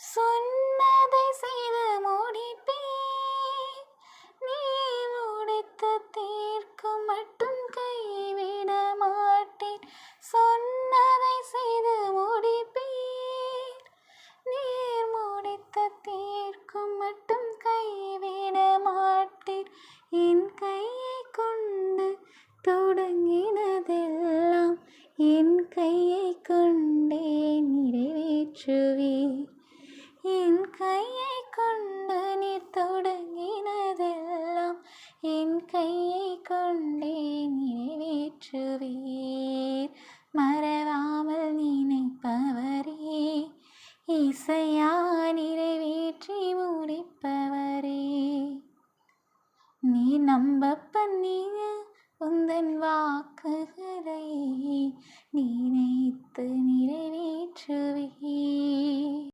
சொன்னதை செய்து முடிப்பேன். நீ முடித்து தீர்க்கும் மட்டும் கைவிட மாட்டேன். சொன்னதை செய்து முடிப்பேன். நீர் முடித்து தீர்க்கும் மட்டும் கைவிட மாட்டேன். என் கையை கொண்டு தொடங்கினதெல்லாம் என் கையை கொண்டே நிறைவேற்றுவீர். என் கையை கொண்டு நீர் தொடங்கினதெல்லாம் என் கையை கொண்டே நிறைவேற்றுவீர். மறவாமல் நினைப்பவரே, இசையா நிறைவேற்றி முடிப்பவரே. நீ நம்ப பண்ணிய உந்தன் வாக்குகளை நினைத்து நிறைவேற்றுவீர்.